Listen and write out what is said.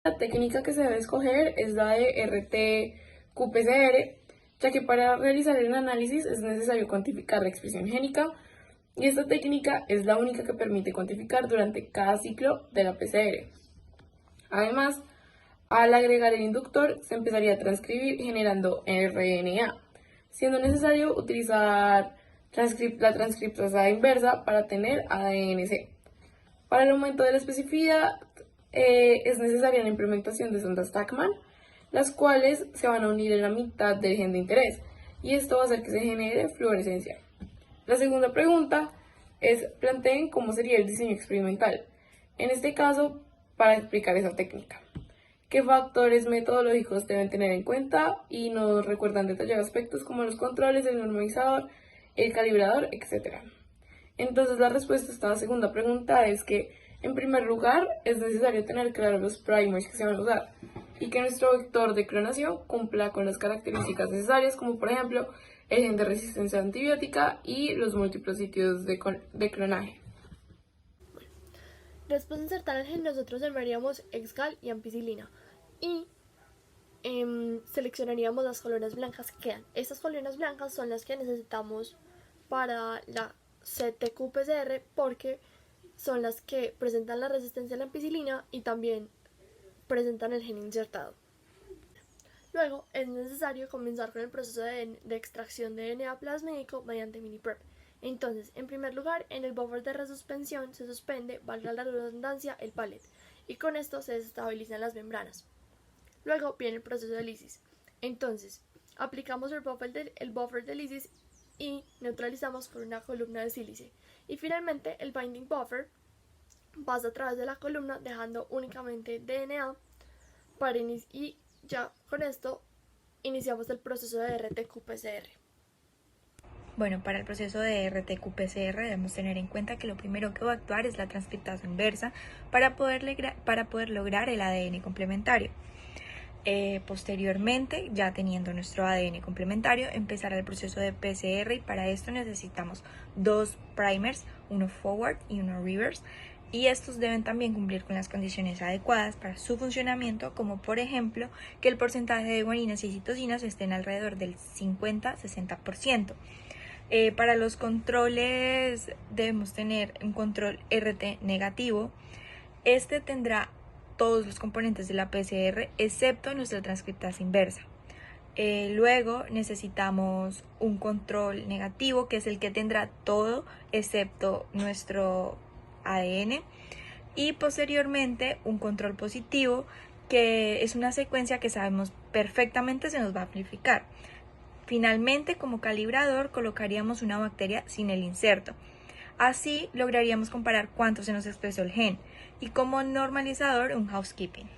La técnica que se debe escoger es la de RT-qPCR, ya que para realizar el análisis es necesario cuantificar la expresión génica y esta técnica es la única que permite cuantificar durante cada ciclo de la PCR. Además, al agregar el inductor se empezaría a transcribir generando RNA, siendo necesario utilizar la transcriptasa inversa para tener ADNC. Para el aumento de la especificidad es necesaria la implementación de sondas Tachman, las cuales se van a unir en la mitad del gen de interés, y esto va a hacer que se genere fluorescencia. La segunda pregunta es: planteen cómo sería el diseño experimental, en este caso para explicar esa técnica. ¿Qué factores metodológicos deben tener en cuenta? Y nos recuerdan detallar aspectos como los controles, el normalizador, el calibrador, etc. Entonces la respuesta a esta segunda pregunta es que, en primer lugar, es necesario tener claros los primers que se van a usar y que nuestro vector de clonación cumpla con las características necesarias, como por ejemplo el gen de resistencia antibiótica y los múltiples sitios de clonaje. Después de insertar el gen, nosotros enviaríamos exgal y ampicilina y seleccionaríamos las colonias blancas que quedan. Estas colonias blancas son las que necesitamos para la CTQ-PCR porque son las que presentan la resistencia a la ampicilina y también presentan el gen insertado. Luego es necesario comenzar con el proceso de extracción de DNA plasmídico mediante mini-prep. Entonces, en primer lugar, en el buffer de resuspensión se suspende, valga la redundancia, el pallet, y con esto se desestabilizan las membranas. Luego viene el proceso de lisis. Entonces, aplicamos el buffer de lisis y neutralizamos con una columna de sílice. Y finalmente, el binding buffer pasa a través de la columna dejando únicamente DNA y ya con esto iniciamos el proceso de RT-qPCR. Bueno, para el proceso de RT-qPCR debemos tener en cuenta que lo primero que va a actuar es la transcriptasa inversa para poder lograr el ADN complementario. Posteriormente, ya teniendo nuestro ADN complementario, empezará el proceso de PCR y para esto necesitamos dos primers, uno forward y uno reverse, y estos deben también cumplir con las condiciones adecuadas para su funcionamiento, como por ejemplo que el porcentaje de guaninas y citosinas estén alrededor del 50-60%. Para los controles debemos tener un control RT negativo. Este tendrá todos los componentes de la PCR excepto nuestra transcriptasa inversa. Luego necesitamos un control negativo, que es el que tendrá todo excepto nuestro ADN, y posteriormente un control positivo, que es una secuencia que sabemos perfectamente se nos va a amplificar. Finalmente, como calibrador colocaríamos una bacteria sin el inserto. Así lograríamos comparar cuánto se nos expresó el gen, y como normalizador un housekeeping.